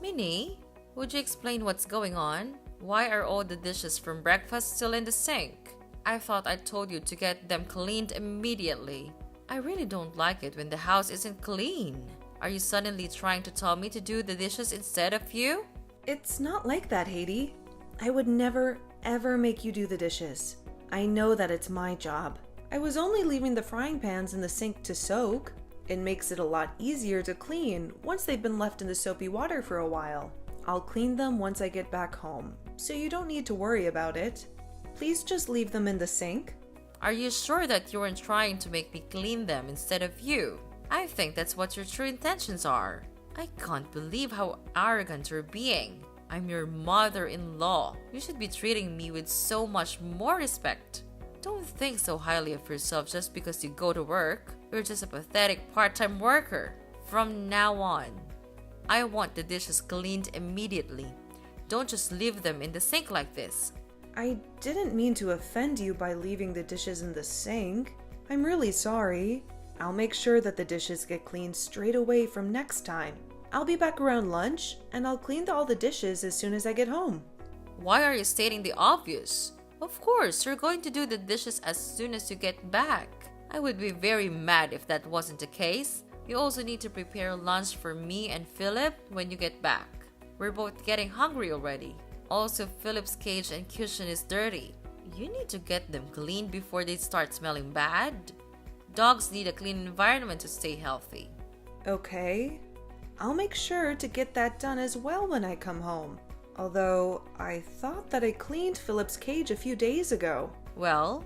Minnie, would you explain what's going on? Why are all the dishes from breakfast still in the sink? I thought I told you to get them cleaned immediately. I really don't like it when the house isn't clean. Are you suddenly trying to tell me to do the dishes instead of you? It's not like that, Haiti. I would never, ever make you do the dishes. I know that it's my job. I was only leaving the frying pans in the sink to soak. It makes it a lot easier to clean once they've been left in the soapy water for a while. I'll clean them once I get back home, so you don't need to worry about it. Please just leave them in the sink. Are you sure that you weren't trying to make me clean them instead of you? I think that's what your true intentions are. I can't believe how arrogant you're being. I'm your mother-in-law. You should be treating me with so much more respect. Don't think so highly of yourself just because you go to work. You're just a pathetic part-time worker. From now on, I want the dishes cleaned immediately. Don't just leave them in the sink like this. I didn't mean to offend you by leaving the dishes in the sink. I'm really sorry. I'll make sure that the dishes get cleaned straight away from next time. I'll be back around lunch, and I'll clean all the dishes as soon as I get home. Why are you stating the obvious? Of course, you're going to do the dishes as soon as you get back. I would be very mad if that wasn't the case. You also need to prepare lunch for me and Philip when you get back. We're both getting hungry already. Also, Philip's cage and cushion is dirty. You need to get them cleaned before they start smelling bad. Dogs need a clean environment to stay healthy. Okay. I'll make sure to get that done as well when I come home. Although, I thought that I cleaned Philip's cage a few days ago. Well,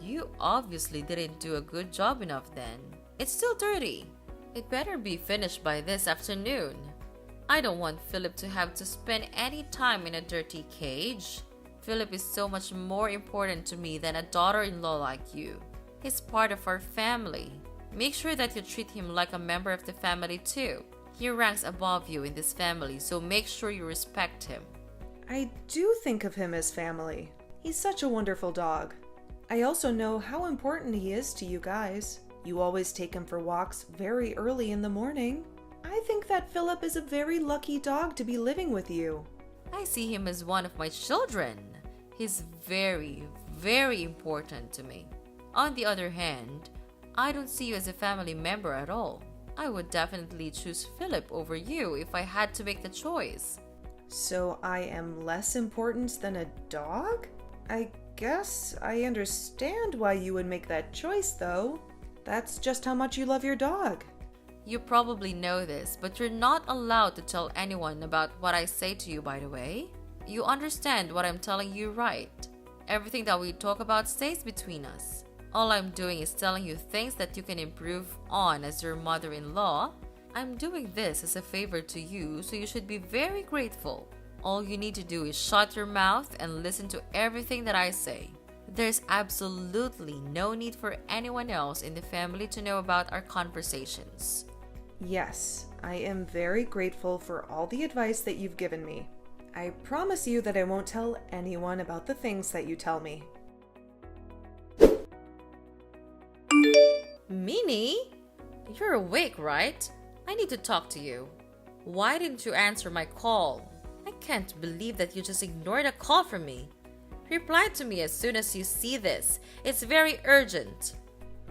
you obviously didn't do a good job enough then. It's still dirty. It better be finished by this afternoon. I don't want Philip to have to spend any time in a dirty cage. Philip is so much more important to me than a daughter-in-law like you. He's part of our family. Make sure that you treat him like a member of the family too. He ranks above you in this family, so make sure you respect him. I do think of him as family. He's such a wonderful dog. I also know how important he is to you guys. You always take him for walks very early in the morning. I think that Philip is a very lucky dog to be living with you. I see him as one of my children. He's very, very important to me. On the other hand, I don't see you as a family member at all. I would definitely choose Philip over you if I had to make the choice. So I am less important than a dog? I guess I understand why you would make that choice, though. That's just how much you love your dog. You probably know this, but you're not allowed to tell anyone about what I say to you, by the way. You understand what I'm telling you, right? Everything that we talk about stays between us. All I'm doing is telling you things that you can improve on as your mother-in-law. I'm doing this as a favor to you, so you should be very grateful. All you need to do is shut your mouth and listen to everything that I say. There's absolutely no need for anyone else in the family to know about our conversations. Yes, I am very grateful for all the advice that you've given me. I promise you that I won't tell anyone about the things that you tell me. Minnie? You're awake, right? I need to talk to you. Why didn't you answer my call? I can't believe that you just ignored a call from me. Reply to me as soon as you see this. It's very urgent.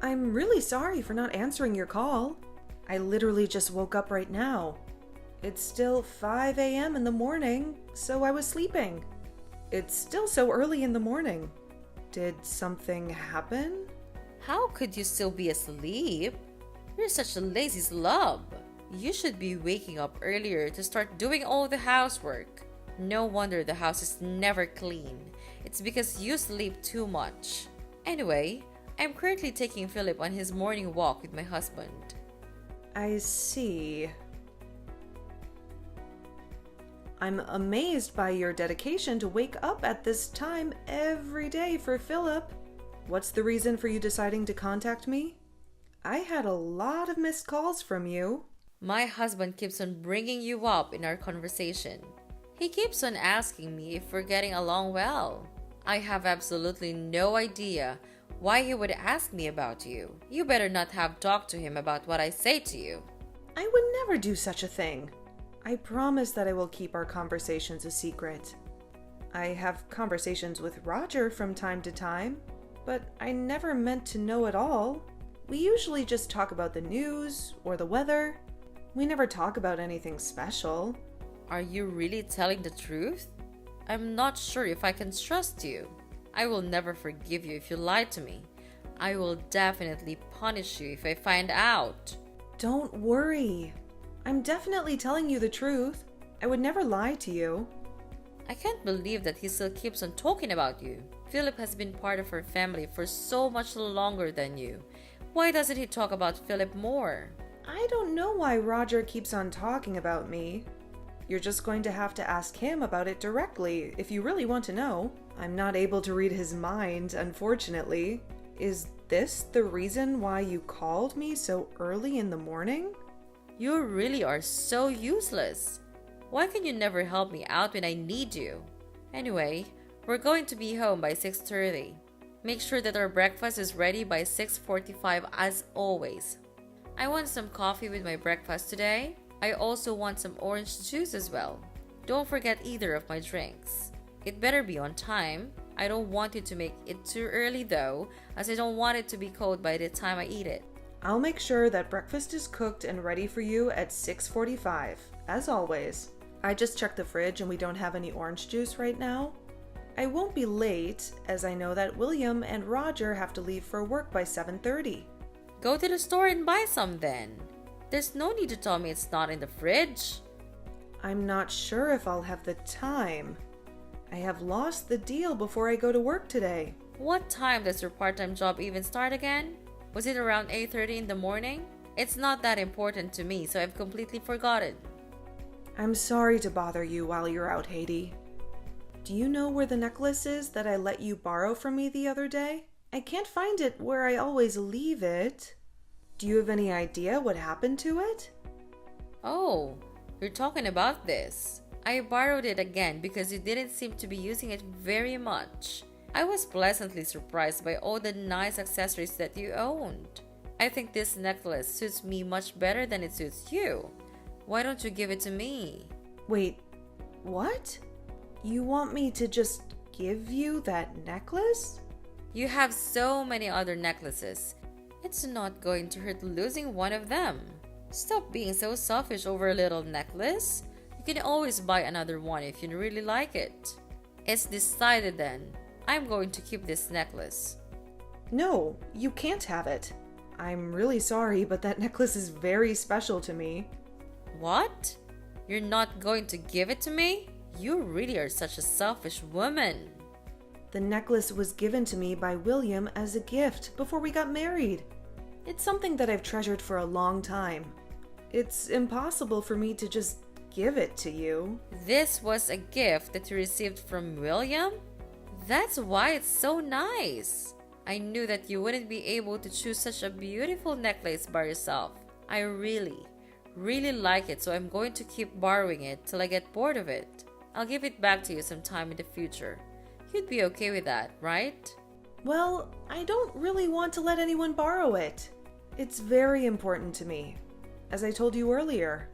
I'm really sorry for not answering your call. I literally just woke up right now. It's still 5 a.m. in the morning, so I was sleeping. It's still so early in the morning. Did something happen? How could you still be asleep? You're such a lazy slob. You should be waking up earlier to start doing all the housework. No wonder the house is never clean. It's because you sleep too much. Anyway, I'm currently taking Philip on his morning walk with my husband. I see. I'm amazed by your dedication to wake up at this time every day for Philip. What's the reason for you deciding to contact me? I had a lot of missed calls from you. My husband keeps on bringing you up in our conversation. He keeps on asking me if we're getting along well. I have absolutely no idea why he would ask me about you. You better not have talked to him about what I say to you. I would never do such a thing. I promise that I will keep our conversations a secret. I have conversations with Roger from time to time, but I never meant to know it all. We usually just talk about the news or the weather. We never talk about anything special. Are you really telling the truth? I'm not sure if I can trust you. I will never forgive you if you lie to me. I will definitely punish you if I find out. Don't worry. I'm definitely telling you the truth. I would never lie to you. I can't believe that he still keeps on talking about you. Philip has been part of our family for so much longer than you. Why doesn't he talk about Philip more? I don't know why Roger keeps on talking about me. You're just going to have to ask him about it directly if you really want to know. I'm not able to read his mind, unfortunately. Is this the reason why you called me so early in the morning? You really are so useless. Why can you never help me out when I need you? Anyway, we're going to be home by 6:30. Make sure that our breakfast is ready by 6:45 as always. I want some coffee with my breakfast today. I also want some orange juice as well. Don't forget either of my drinks. It better be on time. I don't want you to make it too early though, as I don't want it to be cold by the time I eat it. I'll make sure that breakfast is cooked and ready for you at 6:45, as always. I just checked the fridge and we don't have any orange juice right now. I won't be late, as I know that William and Roger have to leave for work by 7:30. Go to the store and buy some then. There's no need to tell me it's not in the fridge. I'm not sure if I'll have the time. I have lost the deal before I go to work today. What time does your part-time job even start again? Was it around 8:30 in the morning? It's not that important to me, so I've completely forgotten. I'm sorry to bother you while you're out, Haiti. Do you know where the necklace is that I let you borrow from me the other day? I can't find it where I always leave it. Do you have any idea what happened to it? Oh, you're talking about this. I borrowed it again because you didn't seem to be using it very much. I was pleasantly surprised by all the nice accessories that you owned. I think this necklace suits me much better than it suits you. Why don't you give it to me? Wait, what? You want me to just give you that necklace? You have so many other necklaces. It's not going to hurt losing one of them. Stop being so selfish over a little necklace. You can always buy another one if you really like it. It's decided then. I'm going to keep this necklace. No, you can't have it. I'm really sorry, but that necklace is very special to me. What? You're not going to give it to me? You really are such a selfish woman. The necklace was given to me by William as a gift before we got married. It's something that I've treasured for a long time. It's impossible for me to just give it to you. This was a gift that you received from William? That's why it's so nice. I knew that you wouldn't be able to choose such a beautiful necklace by yourself. I really like it, so I'm going to keep borrowing it till I get bored of it. I'll give it back to you sometime in the future. You'd be okay with that, right? Well, I don't really want to let anyone borrow it. It's very important to me. As I told you earlier,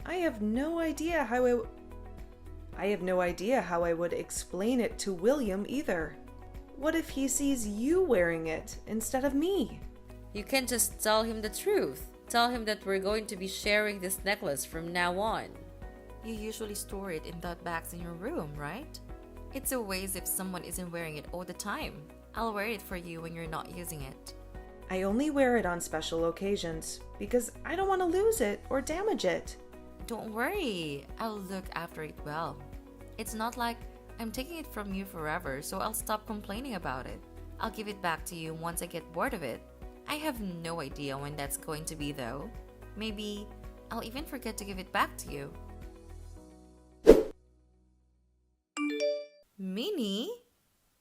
I have no idea how I would explain it to William either. What if he sees you wearing it instead of me? You can just tell him the truth. Tell him that we're going to be sharing this necklace from now on. You usually store it in that bags in your room, right? It's a waste if someone isn't wearing it all the time. I'll wear it for you when you're not using it. I only wear it on special occasions because I don't want to lose it or damage it. Don't worry, I'll look after it well. It's not like I'm taking it from you forever, so I'll stop complaining about it. I'll give it back to you once I get bored of it. I have no idea when that's going to be though. Maybe I'll even forget to give it back to you. Minnie,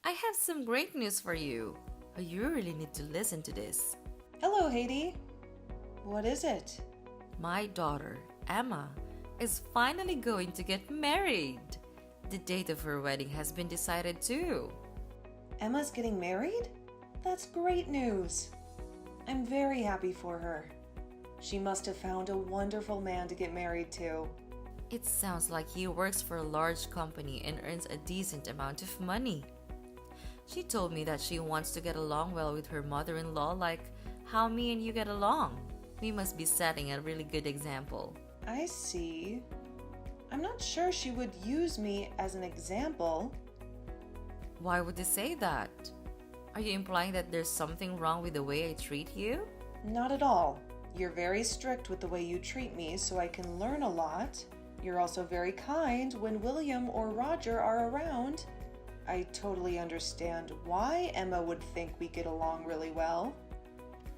I have some great news for you. You really need to listen to this. Hello, Haiti. What is it? My daughter, Emma, is finally going to get married. The date of her wedding has been decided too. Emma's getting married? That's great news. I'm very happy for her. She must have found a wonderful man to get married to. It sounds like he works for a large company and earns a decent amount of money. She told me that she wants to get along well with her mother-in-law like how me and you get along. We must be setting a really good example. I see. I'm not sure she would use me as an example. Why would you say that? Are you implying that there's something wrong with the way I treat you? Not at all. You're very strict with the way you treat me, so I can learn a lot. You're also very kind when William or Roger are around. I totally understand why Emma would think we get along really well.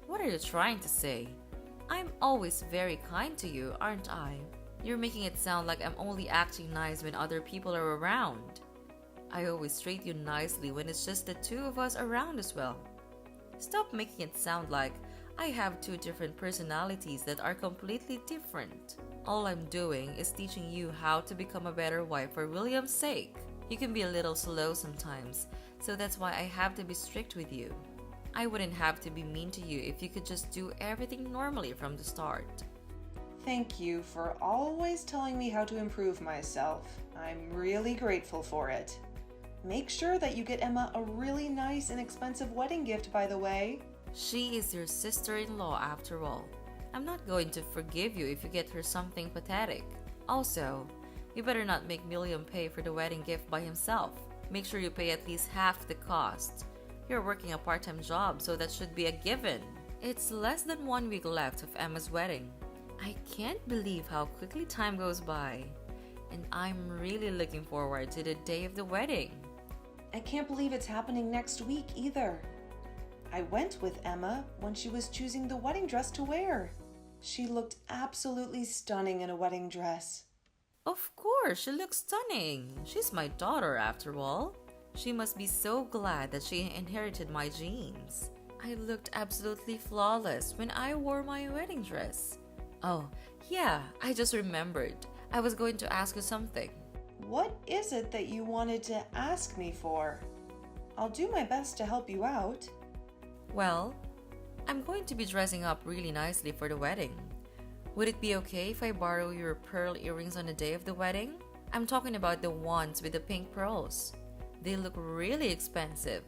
What are you trying to say? I'm always very kind to you, aren't I? You're making it sound like I'm only acting nice when other people are around. I always treat you nicely when it's just the two of us around as well. Stop making it sound like I have two different personalities that are completely different. All I'm doing is teaching you how to become a better wife for William's sake. You can be a little slow sometimes, so that's why I have to be strict with you. I wouldn't have to be mean to you if you could just do everything normally from the start. Thank you for always telling me how to improve myself. I'm really grateful for it. Make sure that you get Emma a really nice and expensive wedding gift, by the way. She is your sister-in-law after all. I'm not going to forgive you if you get her something pathetic. Also, you better not make William pay for the wedding gift by himself. Make sure you pay at least half the cost. You're working a part-time job, so that should be a given. It's less than 1 week left of Emma's wedding. I can't believe how quickly time goes by. And I'm really looking forward to the day of the wedding. I can't believe it's happening next week either. I went with Emma when she was choosing the wedding dress to wear. She looked absolutely stunning in a wedding dress. Of course, she looks stunning. She's my daughter after all. She must be so glad that she inherited my genes. I looked absolutely flawless when I wore my wedding dress. Oh, yeah, I just remembered. I was going to ask you something. What is it that you wanted to ask me for? I'll do my best to help you out. Well, I'm going to be dressing up really nicely for the wedding. Would it be okay if I borrow your pearl earrings on the day of the wedding? I'm talking about the ones with the pink pearls. They look really expensive.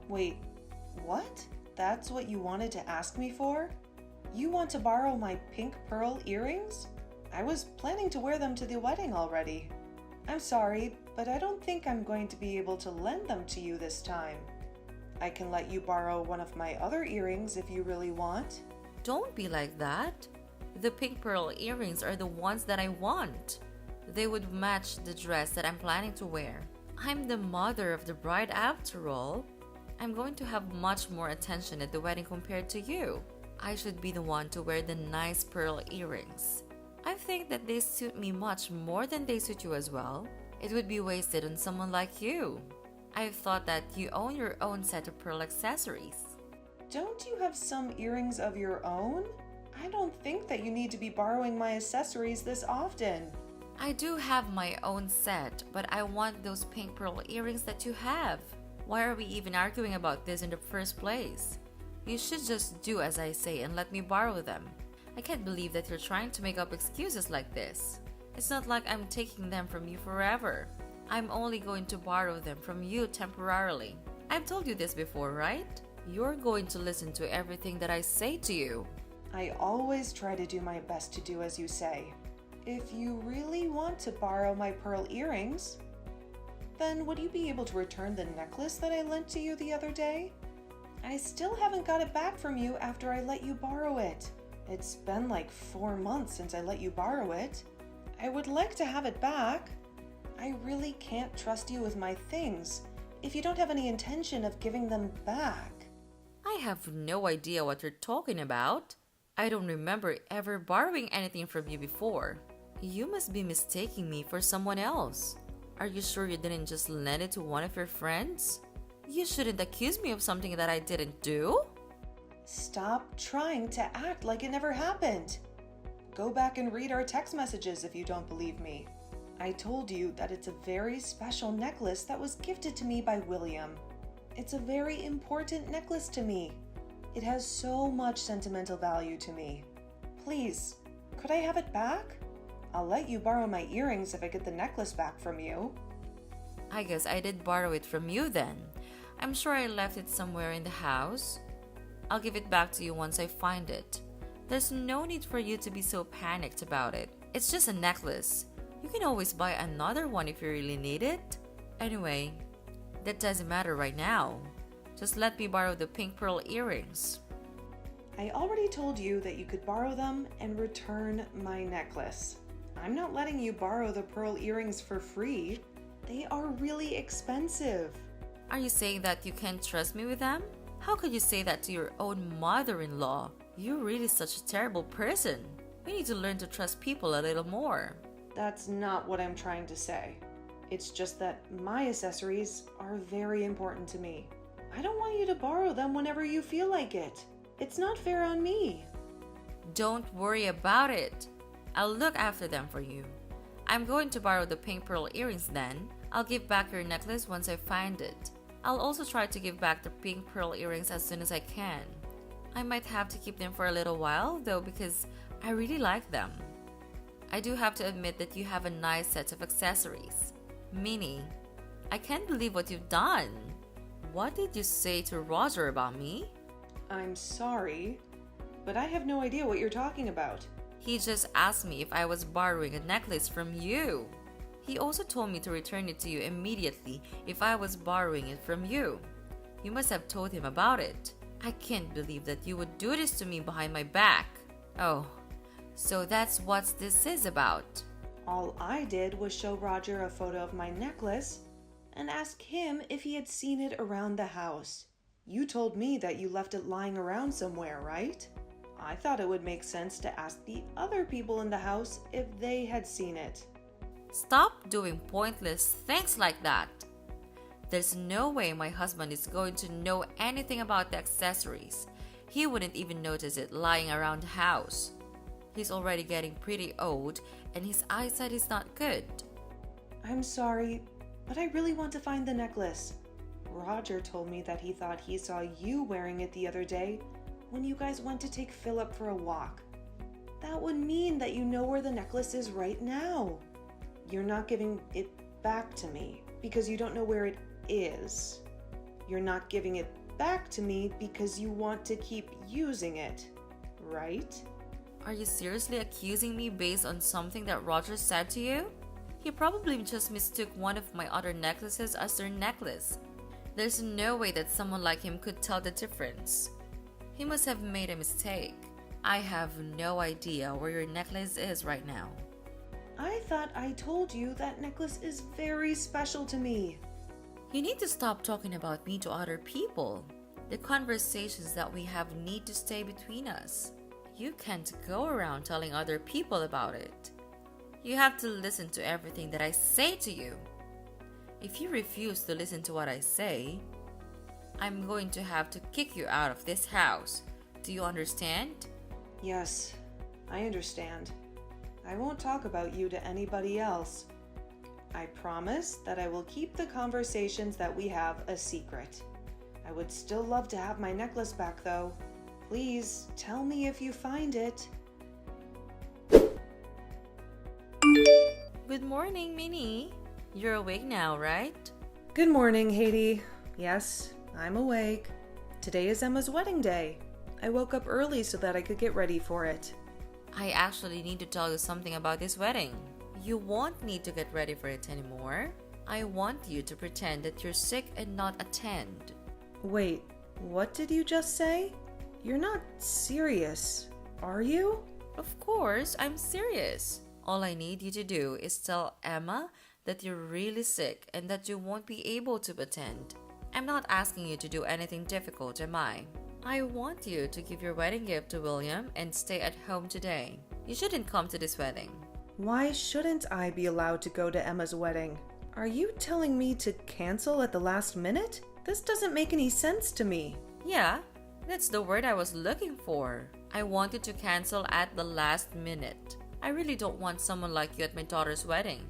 Wait, what? That's what you wanted to ask me for? You want to borrow my pink pearl earrings? I was planning to wear them to the wedding already. I'm sorry, but I don't think I'm going to be able to lend them to you this time. I can let you borrow one of my other earrings if you really want. Don't be like that. The pink pearl earrings are the ones that I want. They would match the dress that I'm planning to wear. I'm the mother of the bride after all. I'm going to have much more attention at the wedding compared to you. I should be the one to wear the nice pearl earrings. I think that they suit me much more than they suit you as well. It would be wasted on someone like you. I've thought that you own your own set of pearl accessories. Don't you have some earrings of your own? I don't think that you need to be borrowing my accessories this often. I do have my own set, but I want those pink pearl earrings that you have. Why are we even arguing about this in the first place? You should just do as I say and let me borrow them. I can't believe that you're trying to make up excuses like this. It's not like I'm taking them from you forever. I'm only going to borrow them from you temporarily. I've told you this before, right? You're going to listen to everything that I say to you. I always try to do my best to do as you say. If you really want to borrow my pearl earrings, then would you be able to return the necklace that I lent to you the other day? I still haven't got it back from you after I let you borrow it. It's been like 4 months since I let you borrow it. I would like to have it back. I really can't trust you with my things if you don't have any intention of giving them back. I have no idea what you're talking about. I don't remember ever borrowing anything from you before. You must be mistaking me for someone else. Are you sure you didn't just lend it to one of your friends? You shouldn't accuse me of something that I didn't do. Stop trying to act like it never happened. Go back and read our text messages if you don't believe me. I told you that it's a very special necklace that was gifted to me by William. It's a very important necklace to me. It has so much sentimental value to me. Please, could I have it back? I'll let you borrow my earrings if I get the necklace back from you. I guess I did borrow it from you then. I'm sure I left it somewhere in the house. I'll give it back to you once I find it. There's no need for you to be so panicked about it. It's just a necklace. You can always buy another one if you really need it. Anyway, that doesn't matter right now. Just let me borrow the pink pearl earrings. I already told you that you could borrow them and return my necklace. I'm not letting you borrow the pearl earrings for free. They are really expensive. Are you saying that you can't trust me with them? How could you say that to your own mother-in-law? You're really such a terrible person. We need to learn to trust people a little more. That's not what I'm trying to say. It's just that my accessories are very important to me. I don't want you to borrow them whenever you feel like it. It's not fair on me. Don't worry about it. I'll look after them for you. I'm going to borrow the pink pearl earrings then. I'll give back your necklace once I find it. I'll also try to give back the pink pearl earrings as soon as I can. I might have to keep them for a little while though because I really like them. I do have to admit that you have a nice set of accessories. Minnie, I can't believe what you've done. What did you say to Roger about me? I'm sorry, but I have no idea what you're talking about. He just asked me if I was borrowing a necklace from you. He also told me to return it to you immediately if I was borrowing it from you. You must have told him about it. I can't believe that you would do this to me behind my back. Oh, so that's what this is about. All I did was show Roger a photo of my necklace and ask him if he had seen it around the house. You told me that you left it lying around somewhere, right? I thought it would make sense to ask the other people in the house if they had seen it. Stop doing pointless things like that. There's no way my husband is going to know anything about the accessories. He wouldn't even notice it lying around the house. He's already getting pretty old and his eyesight is not good. I'm sorry, but I really want to find the necklace. Roger told me that he thought he saw you wearing it the other day when you guys went to take Philip for a walk. That would mean that you know where the necklace is right now. You're not giving it back to me because you don't know where it is. You're not giving it back to me because you want to keep using it, right? Are you seriously accusing me based on something that Roger said to you? He probably just mistook one of my other necklaces as their necklace. There's no way that someone like him could tell the difference. He must have made a mistake. I have no idea where your necklace is right now. I thought I told you that necklace is very special to me. You need to stop talking about me to other people. The conversations that we have need to stay between us. You can't go around telling other people about it. You have to listen to everything that I say to you. If you refuse to listen to what I say, I'm going to have to kick you out of this house. Do you understand? Yes, I understand. I won't talk about you to anybody else. I promise that I will keep the conversations that we have a secret. I would still love to have my necklace back though. Please tell me if you find it. Good morning, Minnie. You're awake now, right? Good morning, Haiti. Yes, I'm awake. Today is Emma's wedding day. I woke up early so that I could get ready for it. I actually need to tell you something about this wedding. You won't need to get ready for it anymore. I want you to pretend that you're sick and not attend. Wait, what did you just say? You're not serious, are you? Of course, I'm serious. All I need you to do is tell Emma that you're really sick and that you won't be able to attend. I'm not asking you to do anything difficult, am I? I want you to give your wedding gift to William and stay at home today. You shouldn't come to this wedding. Why shouldn't I be allowed to go to Emma's wedding? Are you telling me to cancel at the last minute? This doesn't make any sense to me. Yeah, that's the word I was looking for. I wanted to cancel at the last minute. I really don't want someone like you at my daughter's wedding.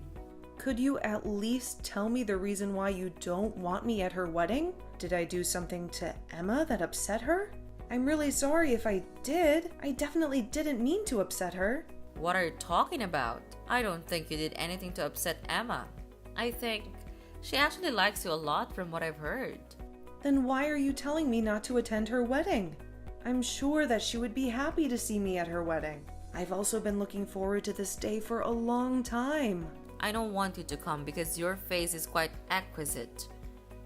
Could you at least tell me the reason why you don't want me at her wedding? Did I do something to Emma that upset her? I'm really sorry if I did. I definitely didn't mean to upset her. What are you talking about? I don't think you did anything to upset Emma. I think she actually likes you a lot from what I've heard. Then why are you telling me not to attend her wedding? I'm sure that she would be happy to see me at her wedding. I've also been looking forward to this day for a long time. I don't want you to come because your face is quite exquisite.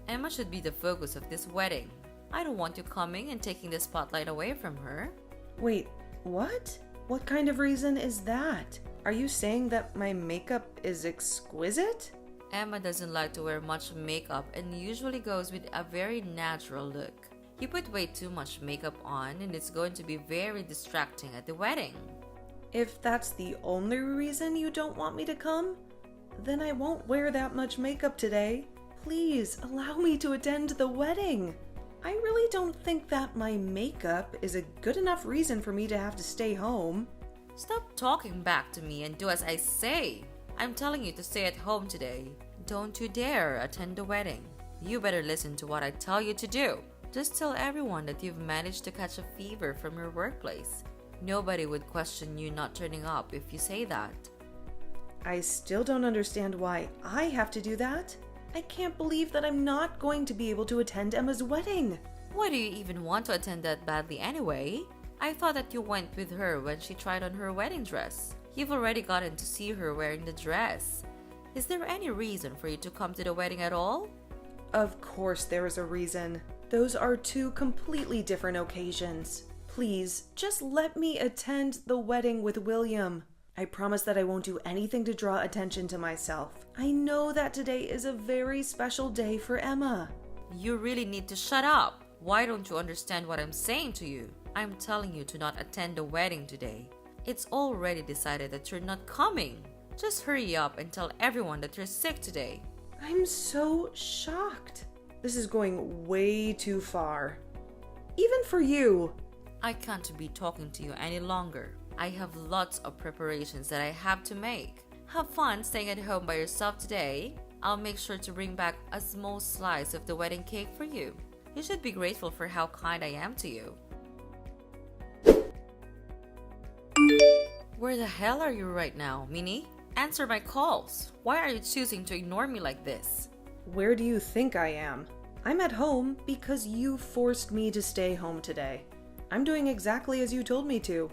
Emma should be the focus of this wedding. I don't want you coming and taking the spotlight away from her. Wait, what? What kind of reason is that? Are you saying that my makeup is exquisite? Emma doesn't like to wear much makeup and usually goes with a very natural look. You put way too much makeup on and it's going to be very distracting at the wedding. If that's the only reason you don't want me to come, then I won't wear that much makeup today. Please allow me to attend the wedding. I really don't think that my makeup is a good enough reason for me to have to stay home. Stop talking back to me and do as I say. I'm telling you to stay at home today. Don't you dare attend the wedding. You better listen to what I tell you to do. Just tell everyone that you've managed to catch a fever from your workplace. Nobody would question you not turning up if you say that. I still don't understand why I have to do that. I can't believe that I'm not going to be able to attend Emma's wedding. Why do you even want to attend that badly anyway? I thought that you went with her when she tried on her wedding dress. You've already gotten to see her wearing the dress. Is there any reason for you to come to the wedding at all? Of course there is a reason. Those are two completely different occasions. Please, just let me attend the wedding with William. I promise that I won't do anything to draw attention to myself. I know that today is a very special day for Emma. You really need to shut up. Why don't you understand what I'm saying to you? I'm telling you to not attend the wedding today. It's already decided that you're not coming. Just hurry up and tell everyone that you're sick today. I'm so shocked. This is going way too far. Even for you. I can't be talking to you any longer. I have lots of preparations that I have to make. Have fun staying at home by yourself today. I'll make sure to bring back a small slice of the wedding cake for you. You should be grateful for how kind I am to you. Where the hell are you right now, Minnie? Answer my calls. Why are you choosing to ignore me like this? Where do you think I am? I'm at home because you forced me to stay home today. I'm doing exactly as you told me to.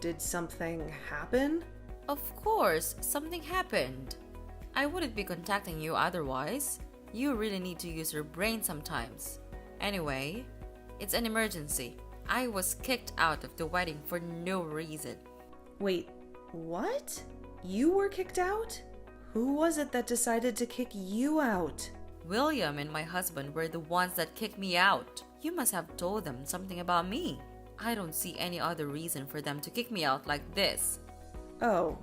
Did something happen? Of course, something happened. I wouldn't be contacting you otherwise. You really need to use your brain sometimes. Anyway, it's an emergency. I was kicked out of the wedding for no reason. Wait, what? You were kicked out? Who was it that decided to kick you out? William and my husband were the ones that kicked me out. You must have told them something about me. I don't see any other reason for them to kick me out like this. Oh,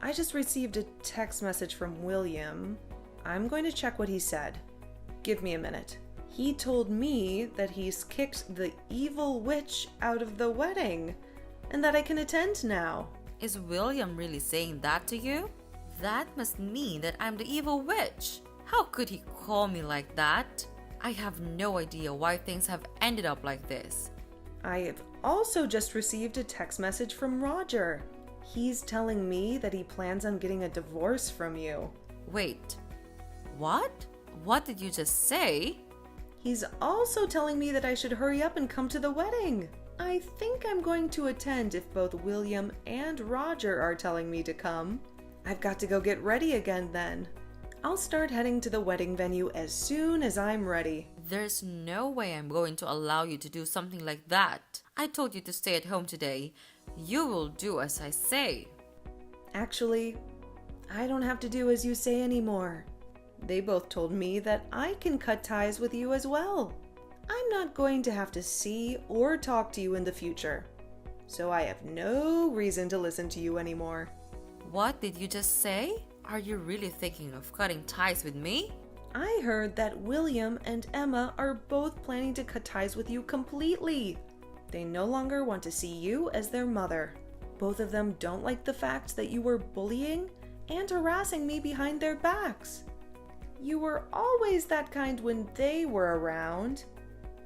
I just received a text message from William. I'm going to check what he said. Give me a minute. He told me that he's kicked the evil witch out of the wedding and that I can attend now. Is William really saying that to you? That must mean that I'm the evil witch. How could he call me like that? I have no idea why things have ended up like this. I have also just received a text message from Roger. He's telling me that he plans on getting a divorce from you. Wait, what? What did you just say? He's also telling me that I should hurry up and come to the wedding. I think I'm going to attend if both William and Roger are telling me to come. I've got to go get ready again then. I'll start heading to the wedding venue as soon as I'm ready. There's no way I'm going to allow you to do something like that. I told you to stay at home today. You will do as I say. Actually, I don't have to do as you say anymore. They both told me that I can cut ties with you as well. I'm not going to have to see or talk to you in the future. So I have no reason to listen to you anymore. What did you just say? Are you really thinking of cutting ties with me? I heard that William and Emma are both planning to cut ties with you completely. They no longer want to see you as their mother. Both of them don't like the fact that you were bullying and harassing me behind their backs. You were always that kind when they were around,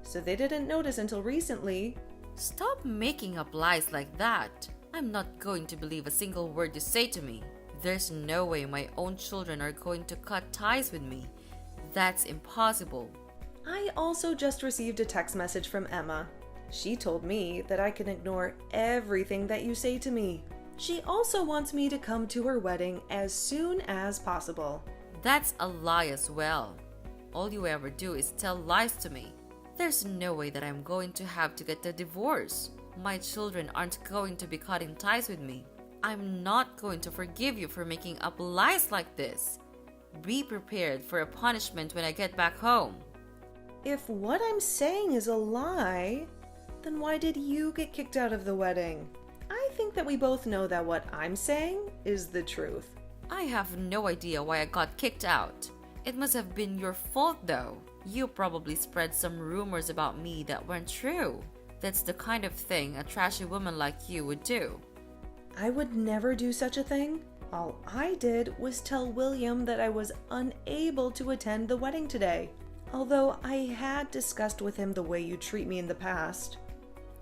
so they didn't notice until recently. Stop making up lies like that. I'm not going to believe a single word you say to me. There's no way my own children are going to cut ties with me. That's impossible. I also just received a text message from Emma. She told me that I can ignore everything that you say to me. She also wants me to come to her wedding as soon as possible. That's a lie as well. All you ever do is tell lies to me. There's no way that I'm going to have to get a divorce. My children aren't going to be cutting ties with me. I'm not going to forgive you for making up lies like this. Be prepared for a punishment when I get back home. If what I'm saying is a lie, then why did you get kicked out of the wedding? I think that we both know that what I'm saying is the truth. I have no idea why I got kicked out. It must have been your fault though. You probably spread some rumors about me that weren't true. That's the kind of thing a trashy woman like you would do. I would never do such a thing. All I did was tell William that I was unable to attend the wedding today. Although I had discussed with him the way you treat me in the past.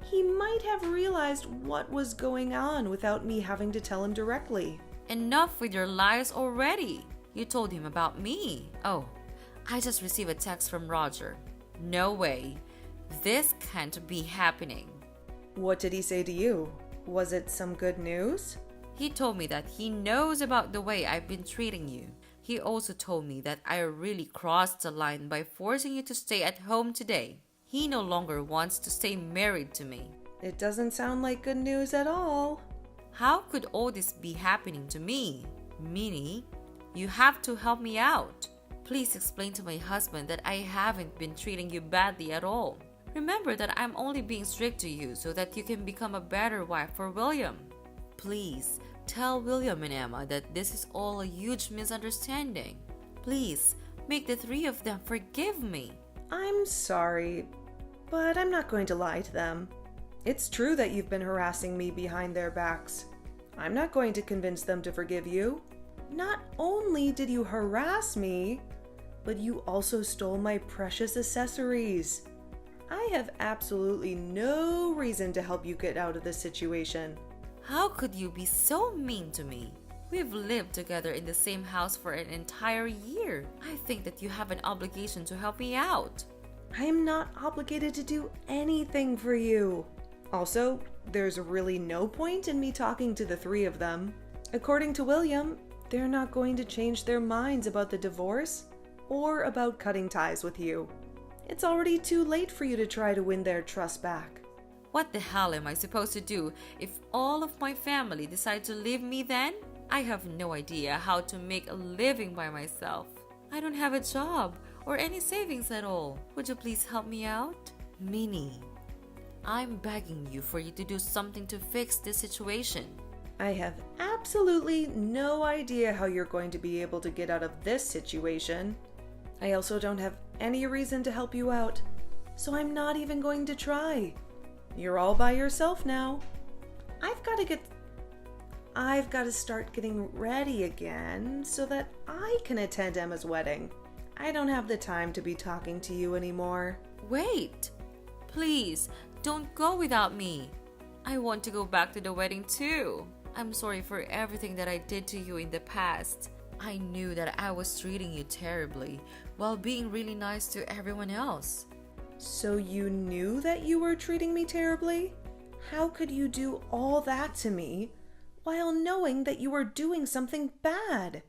He might have realized what was going on without me having to tell him directly. Enough with your lies already. You told him about me. Oh, I just received a text from Roger. No way. This can't be happening. What did he say to you? Was it some good news? He told me that he knows about the way I've been treating you. He also told me that I really crossed the line by forcing you to stay at home today. He no longer wants to stay married to me. It doesn't sound like good news at all. How could all this be happening to me? Minnie, you have to help me out. Please explain to my husband that I haven't been treating you badly at all. Remember that I'm only being strict to you so that you can become a better wife for William. Please, tell William and Emma that this is all a huge misunderstanding. Please, make the three of them forgive me. I'm sorry, but I'm not going to lie to them. It's true that you've been harassing me behind their backs. I'm not going to convince them to forgive you. Not only did you harass me, but you also stole my precious accessories. I have absolutely no reason to help you get out of this situation. How could you be so mean to me? We've lived together in the same house for an entire year. I think that you have an obligation to help me out. I am not obligated to do anything for you. Also, there's really no point in me talking to the three of them. According to William, they're not going to change their minds about the divorce or about cutting ties with you. It's already too late for you to try to win their trust back. What the hell am I supposed to do if all of my family decide to leave me then? I have no idea how to make a living by myself. I don't have a job or any savings at all. Would you please help me out? Minnie, I'm begging you for you to do something to fix this situation. I have absolutely no idea how you're going to be able to get out of this situation. I also don't have any reason to help you out, so I'm not even going to try. You're all by yourself now. I've got to start getting ready again so that I can attend Emma's wedding. I don't have the time to be talking to you anymore. Wait! Please, don't go without me. I want to go back to the wedding too. I'm sorry for everything that I did to you in the past. I knew that I was treating you terribly while being really nice to everyone else. So you knew that you were treating me terribly? How could you do all that to me while knowing that you were doing something bad?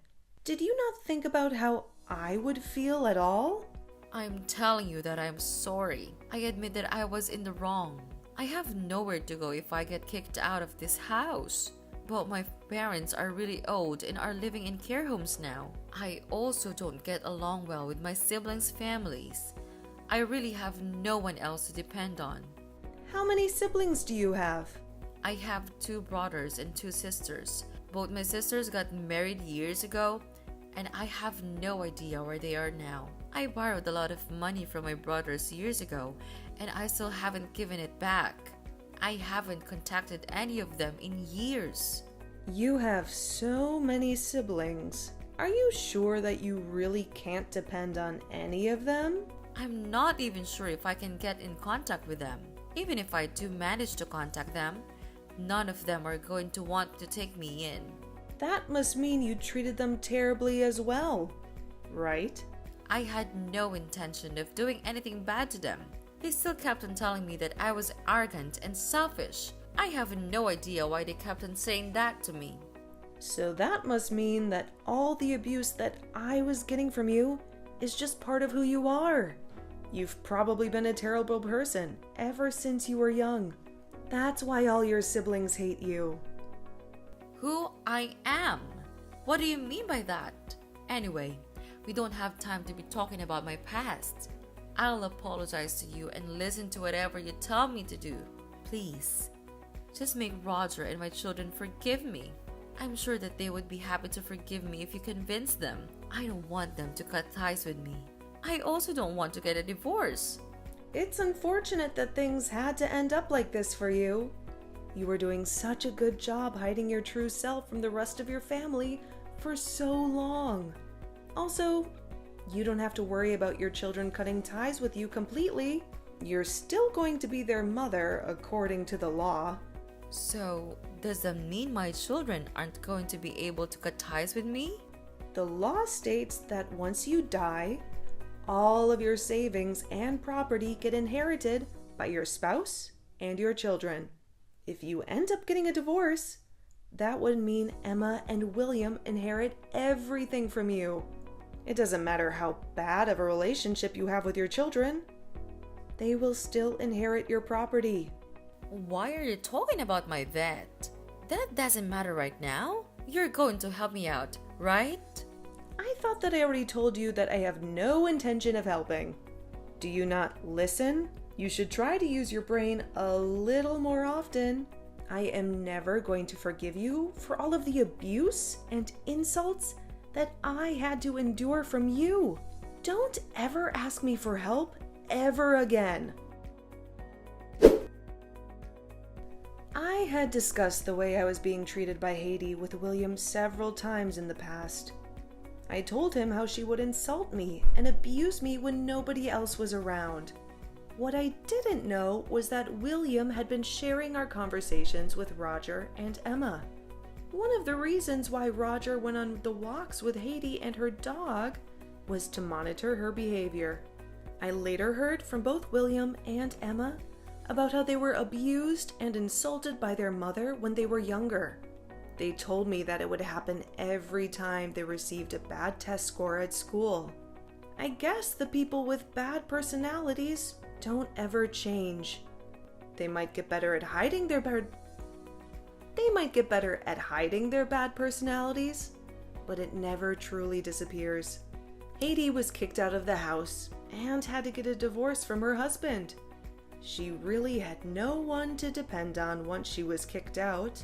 Did you not think about how I would feel at all? I'm telling you that I'm sorry. I admit that I was in the wrong. I have nowhere to go if I get kicked out of this house. But my parents are really old and are living in care homes now. I also don't get along well with my siblings' families. I really have no one else to depend on. How many siblings do you have? I have 2 brothers and 2 sisters. Both my sisters got married years ago, and I have no idea where they are now. I borrowed a lot of money from my brothers years ago, and I still haven't given it back. I haven't contacted any of them in years. You have so many siblings. Are you sure that you really can't depend on any of them? I'm not even sure if I can get in contact with them. Even if I do manage to contact them, none of them are going to want to take me in. That must mean you treated them terribly as well, right? I had no intention of doing anything bad to them. They still kept on telling me that I was arrogant and selfish. I have no idea why they kept on saying that to me. So that must mean that all the abuse that I was getting from you is just part of who you are. You've probably been a terrible person ever since you were young. That's why all your siblings hate you. Who I am? What do you mean by that? Anyway, we don't have time to be talking about my past. I'll apologize to you and listen to whatever you tell me to do. Please, just make Roger and my children forgive me. I'm sure that they would be happy to forgive me if you convince them. I don't want them to cut ties with me. I also don't want to get a divorce. It's unfortunate that things had to end up like this for you. You were doing such a good job hiding your true self from the rest of your family for so long. Also, you don't have to worry about your children cutting ties with you completely. You're still going to be their mother according to the law. So, does that mean my children aren't going to be able to cut ties with me? The law states that once you die, all of your savings and property get inherited by your spouse and your children. If you end up getting a divorce, that would mean Emma and William inherit everything from you. It doesn't matter how bad of a relationship you have with your children. They will still inherit your property. Why are you talking about my vet? That doesn't matter right now. You're going to help me out, right? I thought that I already told you that I have no intention of helping. Do you not listen? You should try to use your brain a little more often. I am never going to forgive you for all of the abuse and insults that I had to endure from you. Don't ever ask me for help ever again. I had discussed the way I was being treated by Haiti with William several times in the past. I told him how she would insult me and abuse me when nobody else was around. What I didn't know was that William had been sharing our conversations with Roger and Emma. One of the reasons why Roger went on the walks with Haiti and her dog was to monitor her behavior. I later heard from both William and Emma about how they were abused and insulted by their mother when they were younger. They told me that it would happen every time they received a bad test score at school. I guess the people with bad personalities don't ever change. They might get better at hiding their bad personalities, but it never truly disappears. Haiti was kicked out of the house and had to get a divorce from her husband. She really had no one to depend on once she was kicked out.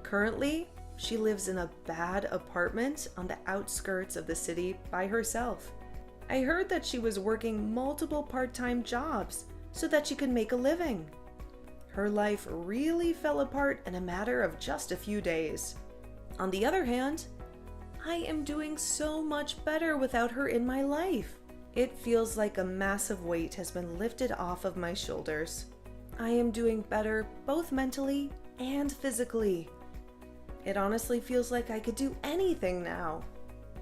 Currently, she lives in a bad apartment on the outskirts of the city by herself. I heard that she was working multiple part-time jobs so that she could make a living. Her life really fell apart in a matter of just a few days. On the other hand, I am doing so much better without her in my life. It feels like a massive weight has been lifted off of my shoulders. I am doing better both mentally and physically. It honestly feels like I could do anything now.